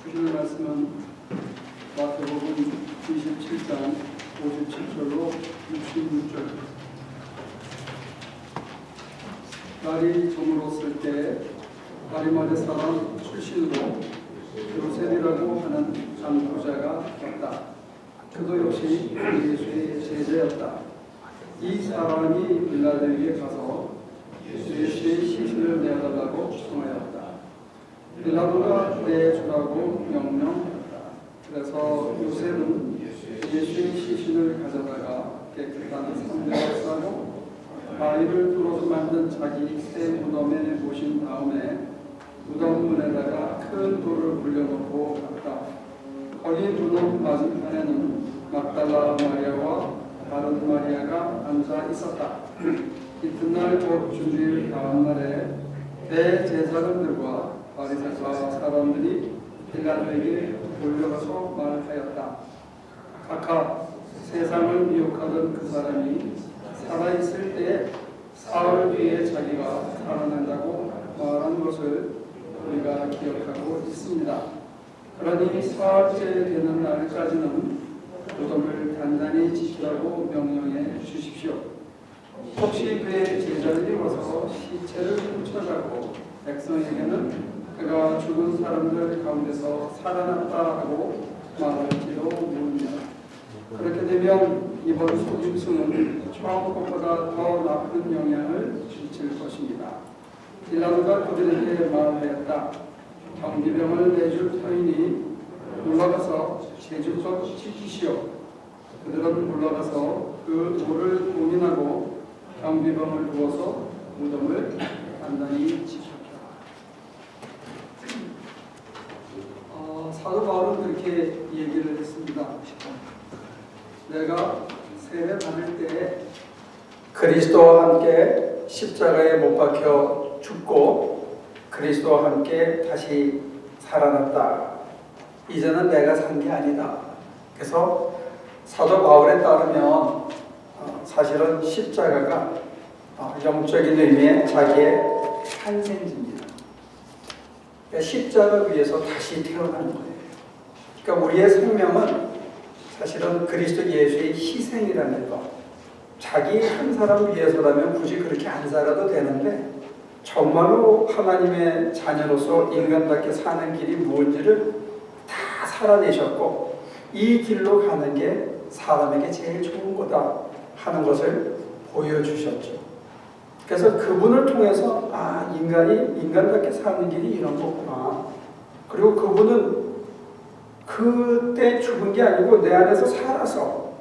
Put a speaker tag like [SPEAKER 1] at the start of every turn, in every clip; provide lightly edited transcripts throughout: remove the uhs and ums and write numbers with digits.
[SPEAKER 1] 주실 말씀은 마태복음 27장 57절로 66절. 날이 저물었을 때 가리마대 사람 출신으로 요셉이라고 하는 한 부자가 왔다. 그도 역시 예수의 제자였다. 이 사람이 빌라도에게 가서 예수의 시신을 내어달라고 청하였다. 빌라도가 내주라고 명령하였다. 그래서 요셉은 예수의 시신을 가져다가 깨끗한 상자에 싸고 바위를 뚫어서 만든 자기 새 무덤에 모신 다음에 무덤 문에다가 큰 돌을 굴려놓고 갔다. 거기 무덤 맞은편에는 막달라 마리아와 다른 마리아가 앉아 있었다. 이튿날 곧 주일 다음날에 대제사장들과 바리새파 사람들이 빌라도에게 몰려가서 말하였다. 각각 세상을 미혹하던 그 사람이 살아있을 때에 사흘 뒤에 자기가 살아난다고 말한 것을 우리가 기억하고 있습니다. 그러니 사흘째 되는 날까지는 무덤을 단단히 지키라고 명령해 주십시오. 혹시 그의 제자들이 와서 시체를 훔쳐가고 백성에게는 그가 죽은 사람들 가운데서 살아났다 하고 말할지도 모릅니다. 그렇게 되면 이번 소집승은 처음 것보다 더 나쁜 영향을 미칠 것입니다. 빌라도가 그들에게 말하였다. 경비병을 내줄 터이니 올라가서 제주껏 지키시오. 그들은 올라가서 그 돌을 봉인하고 경비병을 두어서 무덤을 단단히 지켰다. 사도 바울은 그렇게 얘기를 했습니다. 내가 세례 받을 때 그리스도와 함께 십자가에 못 박혀 죽고 그리스도와 함께 다시 살아났다. 이제는 내가 산 게 아니다. 그래서 사도 바울에 따르면 사실은 십자가가 영적인 의미의 자기의 탄생지입니다. 그러니까 십자가 위에서 다시 태어나는 거예요. 그러니까 우리의 생명은 사실은 그리스도 예수의 희생이라는 것. 자기 한 사람 위해서라면 굳이 그렇게 안 살아도 되는데 정말로 하나님의 자녀로서 인간답게 사는 길이 무엇인지를 다 살아내셨고 이 길로 가는 게 사람에게 제일 좋은 거다 하는 것을 보여주셨죠. 그래서 그분을 통해서 인간이 인간답게 사는 길이 이런 거구나. 그리고 그분은 그때 죽은 게 아니고 내 안에서 살아서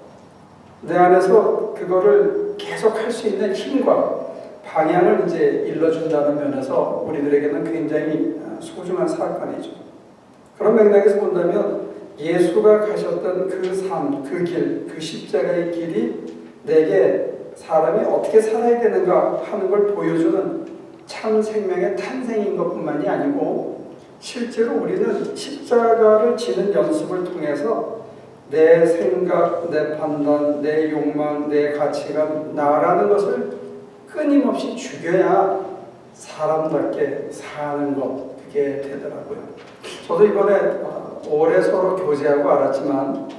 [SPEAKER 1] 내 안에서 그거를 계속 할 수 있는 힘과 방향을 이제 일러준다는 면에서 우리들에게는 굉장히 소중한 사건이죠. 그런 맥락에서 본다면 예수가 가셨던 그 삶, 그 길, 그 십자가의 길이 내게 사람이 어떻게 살아야 되는가 하는 걸 보여주는 참 생명의 탄생인 것뿐만이 아니고 실제로 우리는 십자가를 지는 연습을 통해서 내 생각, 내 판단, 내 욕망, 내 가치관, 나라는 것을 끊임없이 죽여야 사람답게 사는 것, 그게 되더라고요. 저도 이번에 올해 서로 교제하고 알았지만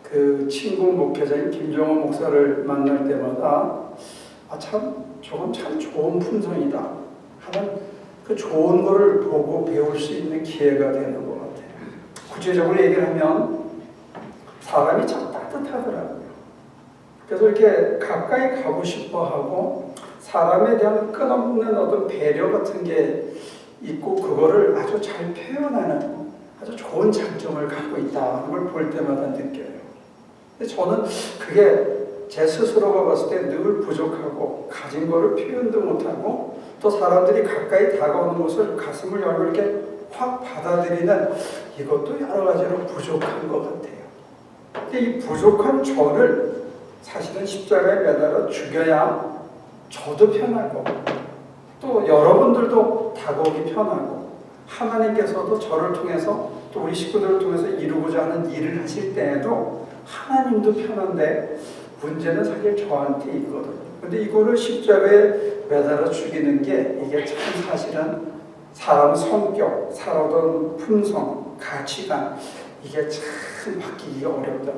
[SPEAKER 1] 그 친구 목회자인 김정호 목사를 만날 때마다 저건 참 좋은 품성이다 하는 그 좋은 거를 보고 배울 수 있는 기회가 되는 것 같아요. 구체적으로 얘기를 하면 사람이 참 따뜻하더라고요. 그래서 이렇게 가까이 가고 싶어 하고 사람에 대한 끊임없는 어떤 배려 같은 게 있고 그거를 아주 잘 표현하는 아주 좋은 장점을 갖고 있다 하는 걸 볼 때마다 느껴요. 근데 저는 그게 제 스스로가 봤을 때 늘 부족하고 가진 거를 표현도 못하고 또 사람들이 가까이 다가오는 것을 가슴을 열고 이렇게 확 받아들이는 이것도 여러 가지로 부족한 것 같아요. 근데 이 부족한 저를 사실은 십자가에 매달아 죽여야 저도 편하고 또 여러분들도 다가오기 편하고 하나님께서도 저를 통해서 또 우리 식구들을 통해서 이루고자 하는 일을 하실 때에도 하나님도 편한데 문제는 사실 저한테 있거든요. 근데 이거를 십자가에 매달아 죽이는 게 이게 참 사실은 사람 성격, 살아온 품성, 가치관, 이게 참 바뀌기가 어렵다.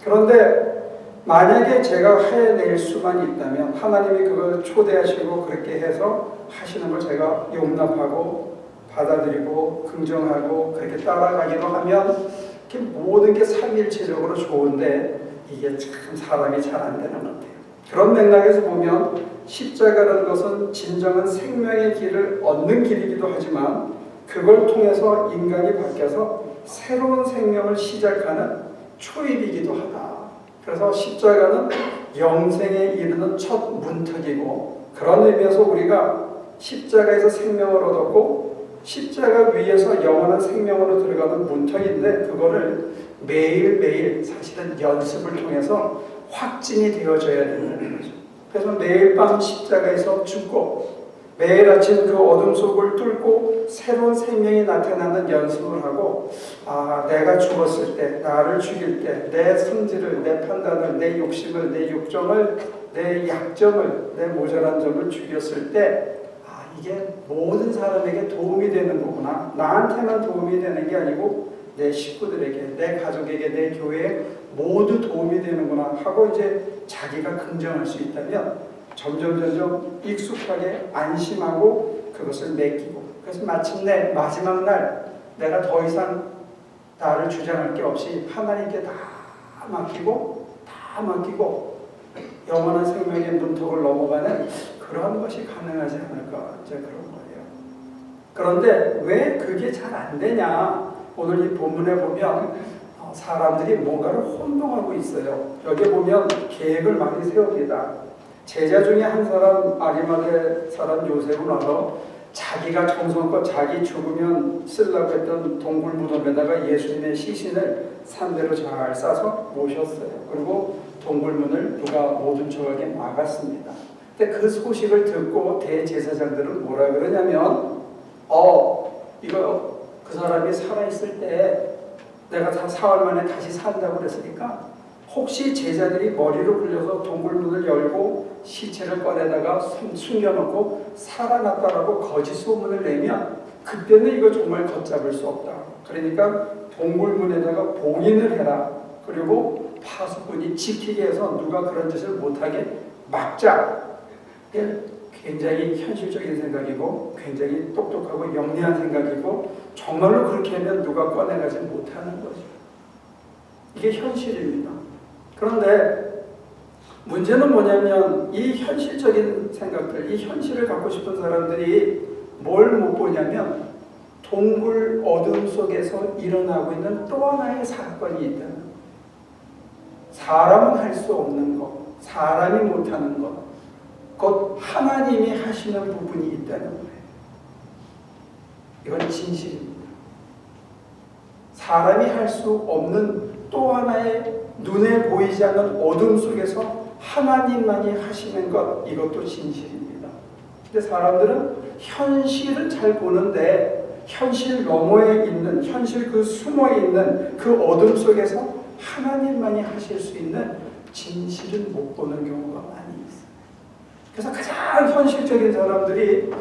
[SPEAKER 1] 그런데 만약에 제가 해낼 수만 있다면 하나님이 그걸 초대하시고 그렇게 해서 하시는 걸 제가 용납하고 받아들이고 긍정하고 그렇게 따라가기로 하면 모든 게 삼일체적으로 좋은데 이게 참 사람이 잘 안 되는 것 같아요. 그런 맥락에서 보면 십자가라는 것은 진정한 생명의 길을 얻는 길이기도 하지만 그걸 통해서 인간이 바뀌어서 새로운 생명을 시작하는 초입이기도 하다. 그래서 십자가는 영생에 이르는 첫 문턱이고 그런 의미에서 우리가 십자가에서 생명을 얻었고 십자가 위에서 영원한 생명으로 들어가는 문턱인데 그거를 매일매일 사실은 연습을 통해서 확진이 되어져야 된다는 거죠. 그래서 매일 밤 십자가에서 죽고 매일 아침 그 어둠 속을 뚫고 새로운 생명이 나타나는 연습을 하고 내가 죽었을 때, 나를 죽일 때 내 성질을, 내 판단을, 내 욕심을, 내 욕정을, 내 약점을, 내 모자란 점을 죽였을 때 이게 모든 사람에게 도움이 되는 거구나. 나한테만 도움이 되는 게 아니고 내 식구들에게, 내 가족에게, 내 교회에 모두 도움이 되는구나 하고 이제 자기가 긍정할 수 있다면 점점 익숙하게 안심하고 그것을 맡기고 그래서 마침내 마지막 날 내가 더 이상 나를 주장할 게 없이 하나님께 다 맡기고 영원한 생명의 문턱을 넘어가는 그런 것이 가능하지 않을까 이제 그런 거예요. 그런데 왜 그게 잘 안 되냐? 오늘 이 본문에 보면 사람들이 뭔가를 혼동하고 있어요. 여기 보면 계획을 많이 세웁니다. 제자 중에 한 사람 아리마대 사람 요셉은 와서 자기가 정성껏 자기 죽으면 쓰려고 했던 동굴 무덤에다가 예수님의 시신을 산대로 잘 싸서 모셨어요. 그리고 동굴문을 누가 모든 조각에 막았습니다. 근데 그 소식을 듣고 대제사장들은 뭐라 그러냐면 이거 그 사람이 살아있을 때 내가 다 사흘 만에 다시 산다고 그랬으니까 혹시 제자들이 머리를 굴려서 동굴문을 열고 시체를 꺼내다가 숨겨놓고 살아났다라고 거짓 소문을 내면 그때는 이거 정말 걷잡을 수 없다. 그러니까 동굴문에다가 봉인을 해라. 그리고 파수꾼이 지키게 해서 누가 그런 짓을 못하게 막자. 굉장히 현실적인 생각이고 굉장히 똑똑하고 영리한 생각이고 정말로 그렇게 하면 누가 꺼내가지 못하는 거죠. 이게 현실입니다. 그런데 문제는 뭐냐면 이 현실적인 생각들, 이 현실을 갖고 싶은 사람들이 뭘 못 보냐면 동굴 어둠 속에서 일어나고 있는 또 하나의 사건이 있다는 거예요. 사람은 할 수 없는 것, 사람이 못하는 것, 곧 하나님이 하시는 부분이 있다는 거예요. 이건 진실입니다. 사람이 할 수 없는 또 하나의 눈에 보이지 않는 어둠 속에서 하나님만이 하시는 것, 이것도 진실입니다. 근데 사람들은 현실은 잘 보는데 현실 너머에 있는, 현실 그 숨어 있는 그 어둠 속에서 하나님만이 하실 수 있는 진실은 못 보는 경우가 많이 있어요. 그래서 가장 현실적인 사람들이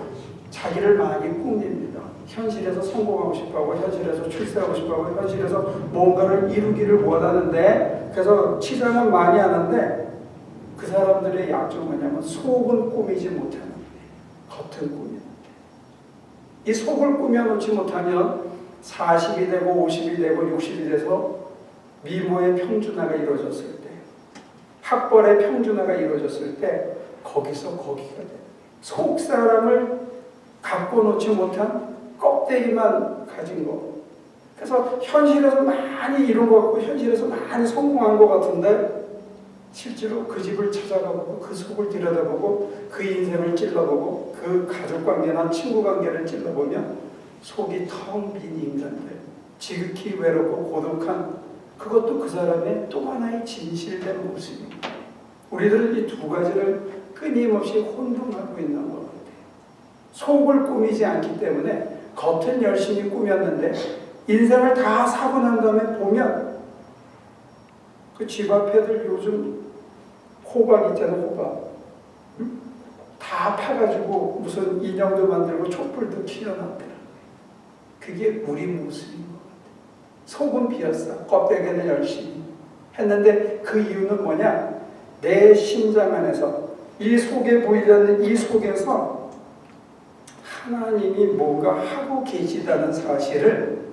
[SPEAKER 1] 자기를 많이 꾸밉니다. 현실에서 성공하고 싶어하고 현실에서 출세하고 싶어하고 현실에서 뭔가를 이루기를 원하는데 그래서 치장은 많이 하는데 그 사람들의 약점은 뭐냐면 속은 꾸미지 못하는 거예요. 겉은 꾸미는 이 속을 꾸며놓지 못하면 40이 되고 50이 되고 60이 돼서 미모의 평준화가 이루어졌을 때 학벌의 평준화가 이루어졌을 때 거기서 거기가 돼요. 속 사람을 갖고 놓지 못한 껍데기만 가진 거. 그래서 현실에서 많이 이룬 것 같고 현실에서 많이 성공한 것 같은데 실제로 그 집을 찾아가보고 그 속을 들여다보고 그 인생을 찔러보고 그 가족관계나 친구관계를 찔러보면 속이 텅 빈 인간들, 지극히 외롭고 고독한 그것도 그 사람의 또 하나의 진실된 모습입니다. 우리들은 이 두 가지를 끊임없이 혼동하고 있는 것 같아요. 속을 꾸미지 않기 때문에 겉은 열심히 꾸몄는데 인생을 다 사고 난 다음에 보면 그 집 앞에들 요즘 호박 있잖아요. 호박. 다 다 파가지고 무슨 인형도 만들고 촛불도 튀어나오더라. 그게 우리 모습인 것 같아요. 속은 비었어. 껍데기는 열심히 했는데 그 이유는 뭐냐? 내 심장 안에서 이 속에 보이지 않는 이 속에서 하나님이 뭔가 하고 계시다는 사실을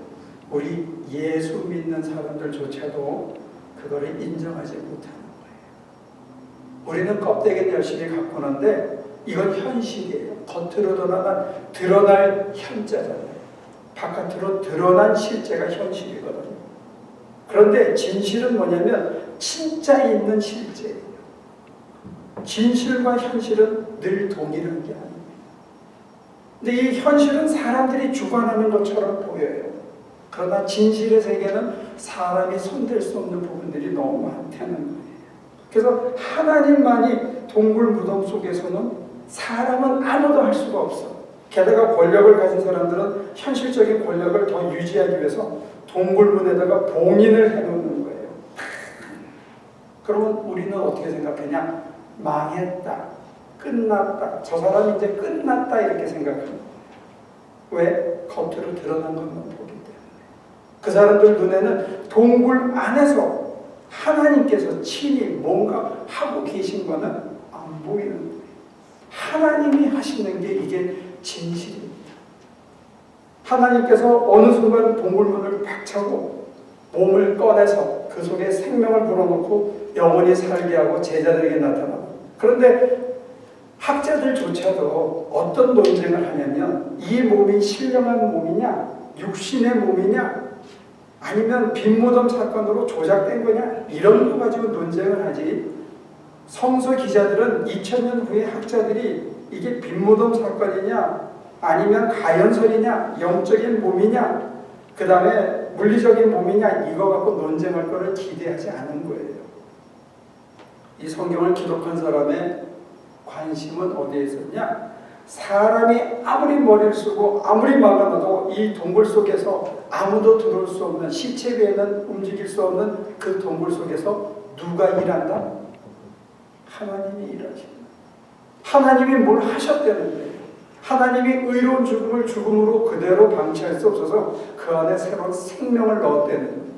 [SPEAKER 1] 우리 예수 믿는 사람들조차도 그거를 인정하지 못하는 거예요. 우리는 껍데기는 열심히 갖고 오는데 이건 현실이에요. 겉으로 드러날 현자잖아요. 바깥으로 드러난 실제가 현실이거든요. 그런데 진실은 뭐냐면 진짜 있는 실제예요. 진실과 현실은 늘 동일한 게 아닙니다. 근데 이 현실은 사람들이 주관하는 것처럼 보여요. 그러나 진실의 세계는 사람이 손댈 수 없는 부분들이 너무 많다는 거예요. 그래서 하나님만이 동굴 무덤 속에서는 사람은 아무도 할 수가 없어. 게다가 권력을 가진 사람들은 현실적인 권력을 더 유지하기 위해서 동굴문에다가 봉인을 해놓는 거예요. 그러면 우리는 어떻게 생각하냐? 망했다. 끝났다. 저 사람이 이제 끝났다 이렇게 생각합니다. 왜? 겉으로 드러난 것만 보기 때문에. 그 사람들 눈에는 동굴 안에서 하나님께서 친히 뭔가 하고 계신 거는 안 보이는 거예요. 하나님이 하시는 게 이게 진실입니다. 하나님께서 어느 순간 동굴문을 박차고 몸을 꺼내서 그 속에 생명을 불어넣고 영원히 살게 하고 제자들에게 나타나고, 그런데 학자들조차도 어떤 논쟁을 하냐면 이 몸이 신령한 몸이냐, 육신의 몸이냐, 아니면 빈무덤 사건으로 조작된 거냐, 이런 거 가지고 논쟁을 하지. 성서 기자들은 2000년 후에 학자들이 이게 빈무덤 사건이냐 아니면 가연설이냐 영적인 몸이냐 그 다음에 물리적인 몸이냐 이거 갖고 논쟁할 거를 기대하지 않은 거예요. 이 성경을 기록한 사람의 관심은 어디에 있었냐? 사람이 아무리 머리를 쓰고 아무리 막아놔도 이 동굴 속에서 아무도 들어올 수 없는, 시체 외에는 움직일 수 없는 그 동굴 속에서 누가 일한다? 하나님이 일하신다. 하나님이 뭘 하셨다는 거예요. 하나님이 의로운 죽음을 죽음으로 그대로 방치할 수 없어서 그 안에 새로운 생명을 넣었다는 거예요.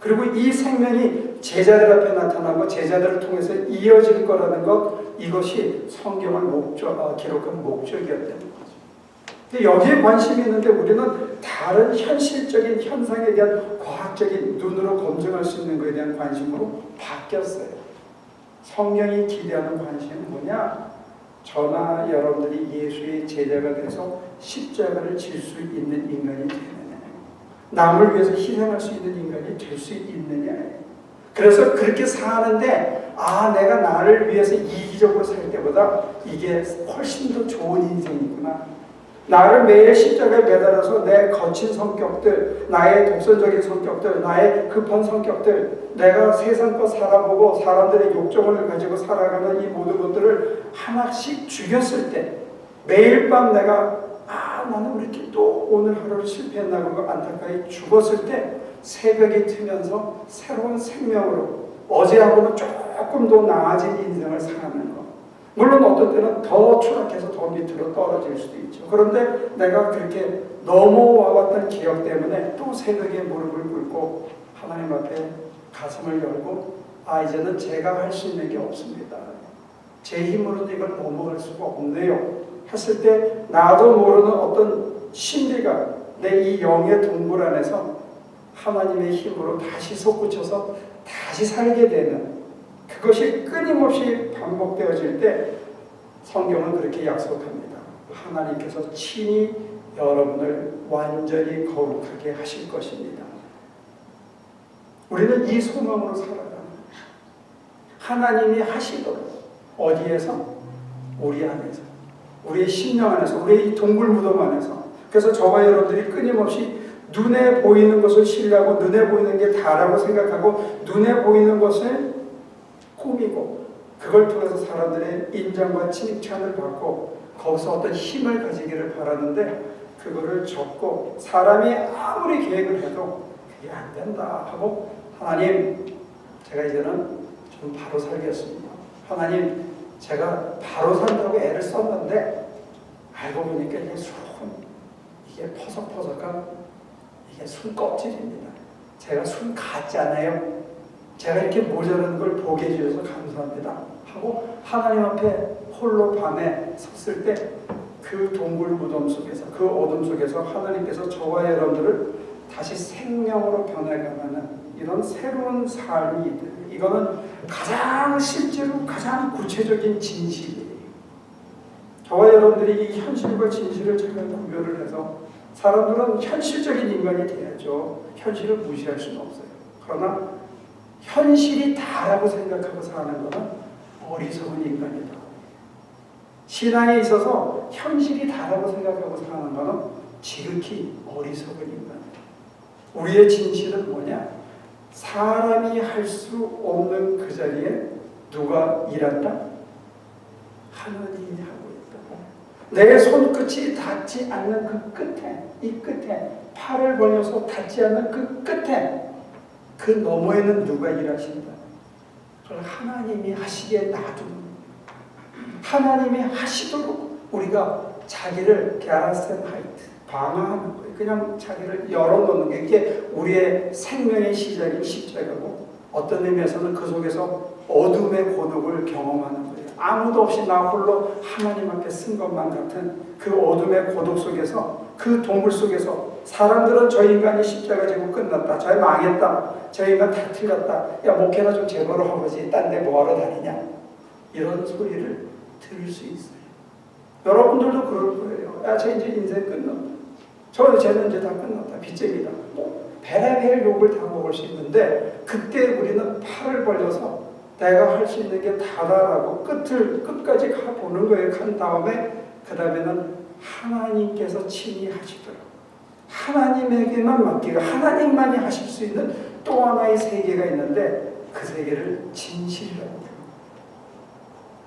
[SPEAKER 1] 그리고 이 생명이 제자들 앞에 나타나고 제자들을 통해서 이어질 거라는 것, 이것이 성경을 기록한 목적이었다는 거죠. 근데 여기에 관심이 있는데 우리는 다른 현실적인 현상에 대한 과학적인 눈으로 검증할 수 있는 것에 대한 관심으로 바뀌었어요. 성경이 기대하는 관심은 뭐냐? 저나 여러분들이 예수의 제자가 돼서 십자가를 질 수 있는 인간이 되느냐, 남을 위해서 희생할 수 있는 인간이 될 수 있느냐. 그래서 그렇게 사는데 내가 나를 위해서 이기적으로 살 때보다 이게 훨씬 더 좋은 인생이구나. 나를 매일 십자가에 매달아서 내 거친 성격들, 나의 독선적인 성격들, 나의 급한 성격들, 내가 세상껏 살아보고 사람들의 욕정을 가지고 살아가는 이 모든 것들을 하나씩 죽였을 때, 매일 밤 내가 나는 왜 이렇게 또 오늘 하루를 실패했나 그러고 안타까이 죽었을 때 새벽이 트면서 새로운 생명으로 어제하고는 조금 더 나아진 인생을 살아가는 것. 물론 어떤 때는 더 추락해서 더 밑으로 떨어질 수도 있죠. 그런데 내가 그렇게 넘어와왔던 기억 때문에 또 새벽에 무릎을 꿇고 하나님 앞에 가슴을 열고 이제는 제가 할 수 있는 게 없습니다. 제 힘으로는 이걸 넘어갈 수가 없네요. 했을 때 나도 모르는 어떤 신비가 내 이 영의 동굴 안에서 하나님의 힘으로 다시 솟구쳐서 다시 살게 되는, 그것이 끊임없이 반복되어질 때 성경은 그렇게 약속합니다. 하나님께서 친히 여러분을 완전히 거룩하게 하실 것입니다. 우리는 이 소망으로 살아가는 거예요. 하나님이 하시도록. 어디에서? 우리 안에서, 우리의 심령 안에서, 우리의 이 동굴 무덤 안에서. 그래서 저와 여러분들이 끊임없이 눈에 보이는 것을 신뢰하고 눈에 보이는 게 다라고 생각하고 눈에 보이는 것을 꾸미고 그걸 통해서 사람들의 인정과 칭찬을 받고 거기서 어떤 힘을 가지기를 바라는데, 그거를 접고 사람이 아무리 계획을 해도 그게 안 된다 하고, 하나님 제가 이제는 좀 바로 살겠습니다. 하나님 제가 바로 산다고 애를 썼는데 알고 보니까 이게 퍼석퍼석한 이게 순 껍질입니다. 제가 순 같잖아요. 제가 이렇게 모자란 걸 보게 해주셔서 감사합니다 하고 하나님 앞에 홀로 밤에 섰을 때 그 동굴 무덤 속에서, 그 어둠 속에서 하나님께서 저와 여러분들을 다시 생명으로 변해가는 이런 새로운 삶이 있다. 이거는 가장 실제로 가장 구체적인 진실이에요. 저와 여러분들이 이 현실과 진실을 잘 구별을 해서 사람들은 현실적인 인간이 돼야죠. 현실을 무시할 수는 없어요. 그러나 현실이 다라고 생각하고 사는 것은 어리석은 인간이다. 신앙에 있어서 현실이 다라고 생각하고 사는 것은 지극히 어리석은 인간이다. 우리의 진실은 뭐냐? 사람이 할 수 없는 그 자리에 누가 일한다? 하나님이 하고 있다고. 내 손끝이 닿지 않는 그 끝에, 이 끝에 팔을 벌려서 닿지 않는 그 끝에 그 너머에는 누가 일하신다? 그걸 하나님이 하시게 놔두는, 하나님이 하시도록 우리가 자기를 게라센하이트, 방어하는 거예요. 그냥 자기를 열어놓는 게 이게 우리의 생명의 시작인 십자가고, 어떤 의미에서는 그 속에서 어둠의 고독을 경험하는 거예요. 아무도 없이 나 홀로 하나님 앞에 쓴 것만 같은 그 어둠의 고독 속에서, 그 동굴 속에서 사람들은 저 인간이 십자가 지고 끝났다, 저 망했다, 저 인간 다 틀렸다, 야 목회나 좀 제대로 하고지 딴 데 뭐하러 다니냐, 이런 소리를 들을 수 있어요. 여러분들도 그럴 거예요. 야, 저 이제 인생 끝났다, 쟤는 이제 다 끝났다, 빚쟁이다, 뭐 별의별 욕을 다 먹을 수 있는데, 그때 우리는 팔을 벌려서 내가 할 수 있는 게 다다라고 끝까지 가보는 거예요. 간 다음에 그 다음에는 하나님께서 친히 하시더라고요. 하나님에게만 맡기고 하나님만이 하실 수 있는 또 하나의 세계가 있는데, 그 세계를 진실이라고 해요.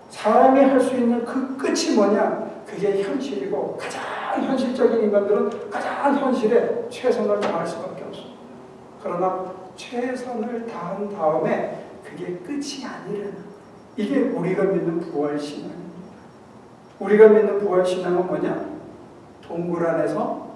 [SPEAKER 1] 사람이 할 수 있는 그 끝이 뭐냐? 그게 현실이고, 가장 현실적인 인간들은 가장 현실에 최선을 다할 수밖에 없습니다. 그러나 최선을 다한 다음에 그게 끝이 아니라는, 이게 우리가 믿는 부활신앙입니다. 우리가 믿는 부활신앙은 뭐냐? 동굴 안에서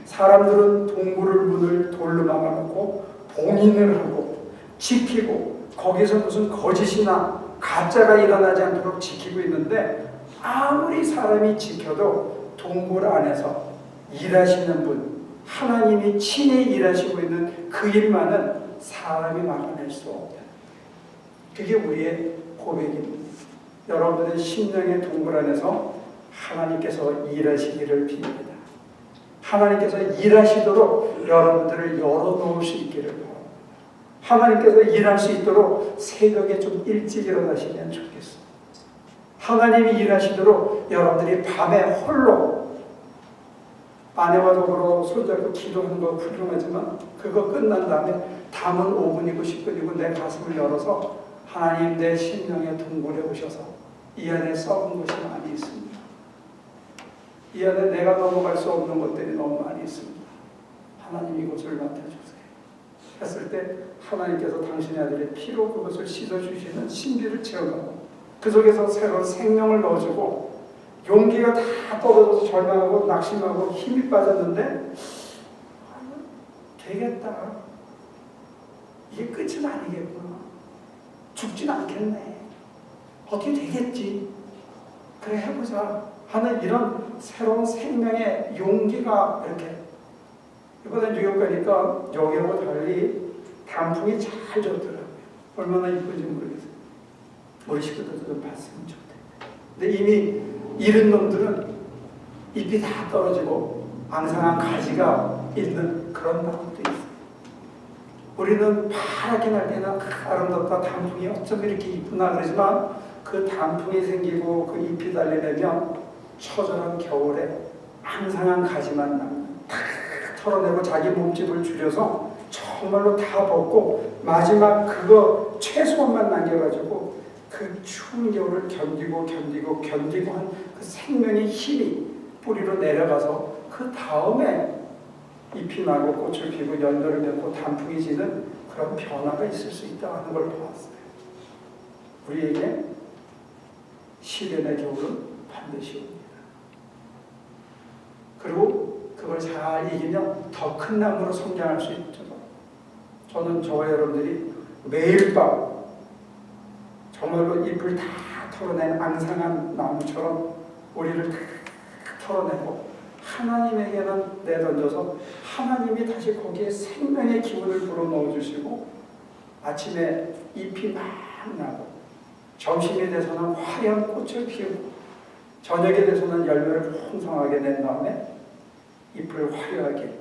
[SPEAKER 1] 사람들은 동굴을 문을 돌로 막아놓고 봉인을 하고 지키고, 거기서 무슨 거짓이나 가짜가 일어나지 않도록 지키고 있는데, 아무리 사람이 지켜도 동굴 안에서 일하시는 분, 하나님이 친히 일하시고 있는 그 일만은 사람이 막아낼 수 없다. 그게 우리의 고백입니다. 여러분들의 심령의 동굴 안에서 하나님께서 일하시기를 빕니다. 하나님께서 일하시도록 여러분들을 열어놓을 수 있기를 바랍니다. 하나님께서 일할 수 있도록 새벽에 좀 일찍 일어나시면 좋겠습니다. 하나님이 일하시도록 여러분들이 밤에 홀로 아내와 더불어 손잡고 기도하는 거 훌륭하지만, 그거 끝난 다음에 담은 5분이고 10분이고 내 가슴을 열어서 하나님, 내 심령의 동굴에 오셔서 이 안에 썩은 것이 많이 있습니다. 이 안에 내가 넘어갈 수 없는 것들이 너무 많이 있습니다. 하나님, 이곳을 맡아주세요 했을 때 하나님께서 당신의 아들의 피로 그것을 씻어주시는 신비를 체험하고, 그 속에서 새로운 생명을 넣어주고, 용기가 다 떨어져서 절망하고 낙심하고 힘이 빠졌는데, 되겠다, 이게 끝은 아니겠구나, 죽진 않겠네, 어떻게 되겠지, 그래 해보자 하는 이런 새로운 생명의 용기가 이렇게. 이번에 뉴욕 가니까 여기하고 달리 단풍이 잘 졌더라고요. 얼마나 이쁜지 모르겠어요. 우리 식구들도 좀 봤으면 좋겠다. 근데 이미 이른 놈들은 잎이 다 떨어지고 앙상한 가지가 있는 그런 나무도 있어요. 우리는 파랗게 날 때는 아름답다, 단풍이 어쩜 이렇게 이쁘나 그러지만, 그 단풍이 생기고 그 잎이 달리려면 처절한 겨울에 앙상한 가지만 남는, 다 털어내고 자기 몸집을 줄여서 정말로 다 벗고 마지막 그거 최소한만 남겨가지고 그 추운 겨울을 견디고 한 그 생명의 힘이 뿌리로 내려가서 그 다음에 잎이 나고 꽃을 피고 연도를 맺고 단풍이 지는 그런 변화가 있을 수 있다는 걸 보았어요. 우리에게 시련의 겨울은 반드시 옵니다. 그리고 그걸 잘 이기면 더 큰 나무로 성장할 수 있죠. 저는 저와 여러분들이 매일 밤 정말로 잎을 다 털어낸 앙상한 나무처럼 우리를 다 털어내고 하나님에게는 내던져서 하나님이 다시 거기에 생명의 기운을 불어넣어 주시고 아침에 잎이 막 나고 점심이 돼서는 화려한 꽃을 피우고 저녁에 돼서는 열매를 풍성하게 낸 다음에 잎을 화려하게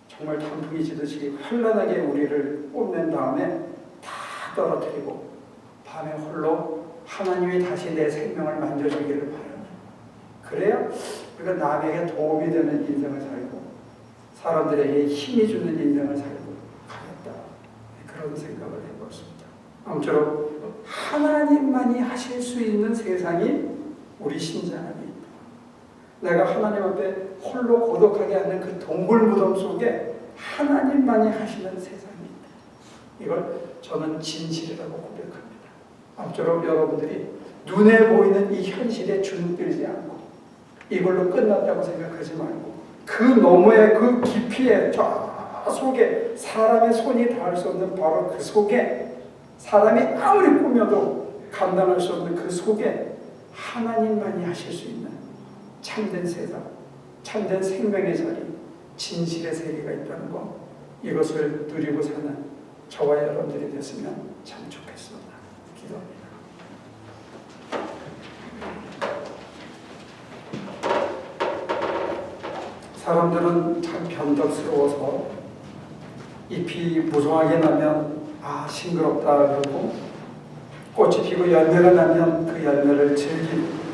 [SPEAKER 1] 정말 단풍이 지듯이 현란하게 우리를 뽐낸 다음에 다 떨어뜨리고 밤에 홀로 하나님이 다시 내 생명을 만져주기를 바랍니다. 그래야 우리가 남에게 도움이 되는 인생을 살고 사람들에게 힘이 주는 인생을 살고 가겠다. 그런 생각을 해봤습니다. 아무쪼록 하나님만이 하실 수 있는 세상이 우리 신자님입니다. 내가 하나님 앞에 홀로 고독하게 하는 그 동굴 무덤 속에 하나님만이 하시는 세상입니다. 이걸 저는 진실이라고 고백합니다. 아무쪼록 여러분들이 눈에 보이는 이 현실에 주눅들지 않고 이걸로 끝났다고 생각하지 말고 그 너머의 그 깊이에 저 속에 사람의 손이 닿을 수 없는 바로 그 속에 사람이 아무리 꾸며도 감당할 수 없는 그 속에 하나님만이 하실 수 있는 참된 세상, 참된 생명의 자리, 진실의 세계가 있다는 것, 이것을 누리고 사는 저와 여러분들이 됐으면 참 좋겠습니다. 기도합니다. 사람들은 참 변덕스러워서 잎이 무성하게 나면 싱그럽다 그러고 꽃이 피고 열매가 나면 그 열매를 즐기고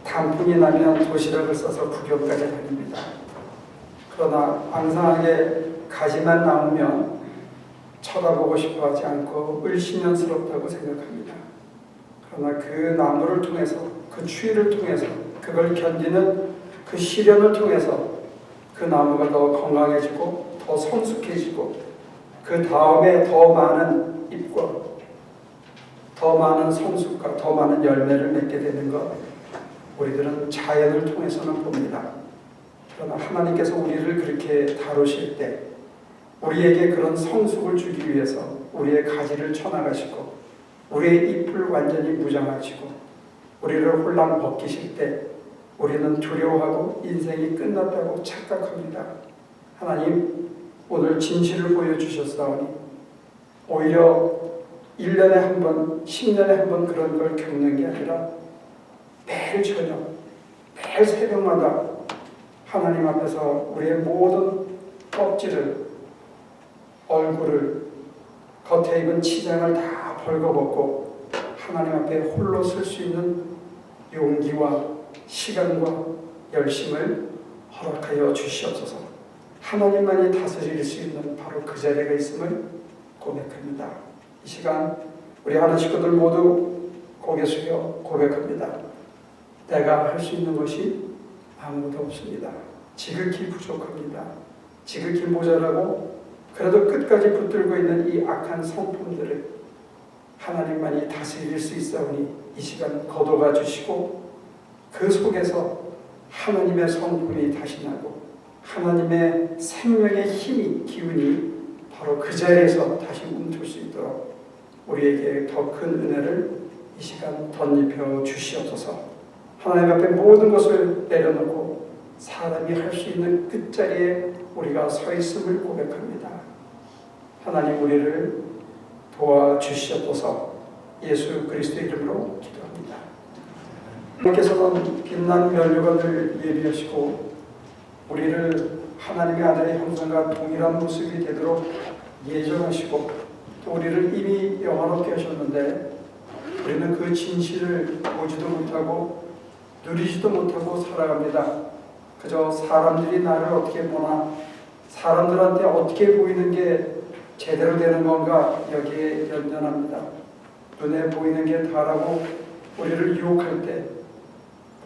[SPEAKER 1] 단풍이 나면 도시락을 싸서 구경까지 다닙니다. 그러나 앙상하게 가지만 남으면 쳐다보고 싶어 하지 않고 을씨년스럽다고 생각합니다. 그러나 그 나무를 통해서 그 추위를 통해서 그걸 견디는 그 시련을 통해서 그 나무가 더 건강해지고 더 성숙해지고 그 다음에 더 많은 잎과 더 많은 성숙과 더 많은 열매를 맺게 되는 것 우리들은 자연을 통해서는 봅니다. 그러나 하나님께서 우리를 그렇게 다루실 때 우리에게 그런 성숙을 주기 위해서 우리의 가지를 쳐나가시고 우리의 잎을 완전히 무장하시고 우리를 홀랑 벗기실 때 우리는 두려워하고 인생이 끝났다고 착각합니다. 하나님 오늘 진실을 보여주셨사오니 오히려 1년에 한 번, 10년에 한 번 그런 걸 겪는 게 아니라 매일 저녁, 매일 새벽마다 하나님 앞에서 우리의 모든 껍질을, 얼굴을, 겉에 입은 치장을 다 벌거벗고 하나님 앞에 홀로 설 수 있는 용기와 시간과 열심을 허락하여 주시옵소서. 하나님만이 다스릴 수 있는 바로 그 자리가 있음을 고백합니다. 이 시간 우리 하나 식구들 모두 고개 숙여 고백합니다. 내가 할 수 있는 것이 아무도 없습니다. 지극히 부족합니다. 지극히 모자라고 그래도 끝까지 붙들고 있는 이 악한 성품들을 하나님만이 다스릴 수 있사오니 이 시간 거둬가 주시고 그 속에서 하나님의 성품이 다시 나고 하나님의 생명의 힘이 기운이 바로 그 자리에서 다시 멈출 수 있도록 우리에게 더 큰 은혜를 이 시간 덧입혀 주시옵소서. 하나님 앞에 모든 것을 내려놓고 사람이 할 수 있는 끝자리에 우리가 서 있음을 고백합니다. 하나님 우리를 도와주시옵소서. 예수 그리스도의 이름으로 기도합니다. 하나님께서는 빛난 면류관을 예비하시고 우리를 하나님의 아들의 형상과 동일한 모습이 되도록 예정하시고 또 우리를 이미 영원롭게 하셨는데 우리는 그 진실을 보지도 못하고 누리지도 못하고 살아갑니다. 그저 사람들이 나를 어떻게 보나 사람들한테 어떻게 보이는 게 제대로 되는 건가 여기에 연연합니다. 눈에 보이는 게 다라고 우리를 유혹할 때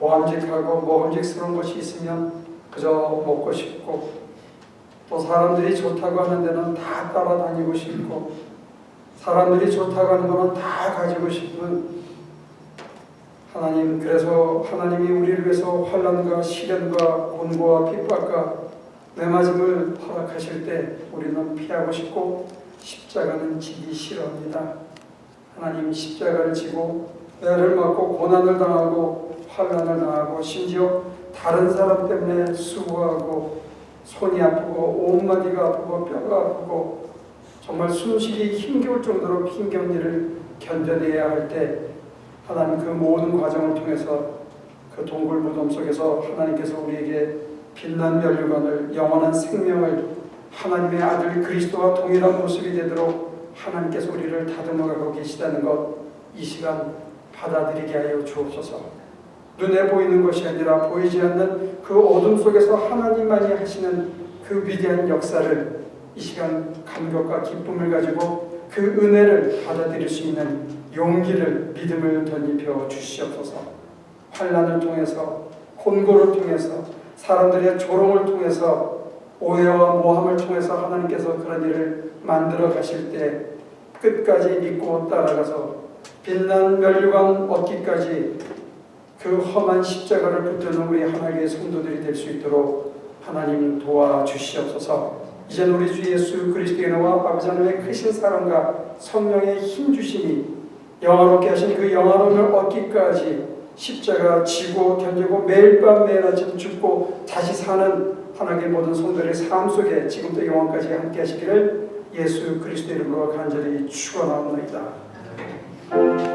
[SPEAKER 1] 보암직하고 먹음직스러운 것이 있으면 그저 먹고 싶고 또 사람들이 좋다고 하는 데는 다 따라다니고 싶고 사람들이 좋다고 하는 거는 다 가지고 싶은 하나님, 그래서 하나님이 우리를 위해서 환난과 시련과 곤고와 핍박과 매맞음을 허락하실 때 우리는 피하고 싶고 십자가는 지기 싫어합니다. 하나님, 십자가를 지고 매를 맞고 고난을 당하고 환난을 당하고 심지어 다른 사람 때문에 수고하고 손이 아프고 온마디가 아프고 뼈가 아프고 정말 숨쉬기 힘겨울 정도로 힘겨운 일을 견뎌내야 할 때 하나님, 그 모든 과정을 통해서 그 동굴 무덤 속에서 하나님께서 우리에게 빛난 면류관을, 영원한 생명을, 하나님의 아들 그리스도와 동일한 모습이 되도록 하나님께서 우리를 다듬어가고 계시다는 것, 이 시간 받아들이게 하여 주옵소서. 눈에 보이는 것이 아니라 보이지 않는 그 어둠 속에서 하나님만이 하시는 그 위대한 역사를 이 시간 감격과 기쁨을 가지고 그 은혜를 받아들일 수 있는 용기를, 믿음을 덧입혀 주시옵소서. 환난을 통해서, 곤고를 통해서, 사람들의 조롱을 통해서, 오해와 모함을 통해서 하나님께서 그런 일을 만들어 가실 때 끝까지 믿고 따라가서 빛난 면류관 얻기까지 그 험한 십자가를 붙드는 우리 하나님의 성도들이 될 수 있도록 하나님 도와주시옵소서. 이제는 우리 주 예수 그리스도의 은혜와 아버지 하나님의 크신 사랑과 성령의 힘주심이 영화롭게 하신 그 영화로움을 얻기까지 십자가 지고 견디고 매일 밤 매일 아침 죽고 다시 사는 하나님의 모든 성도들의 삶 속에 지금도 영원까지 함께 하시기를 예수 그리스도의 이름으로 간절히 축원하옵나이다.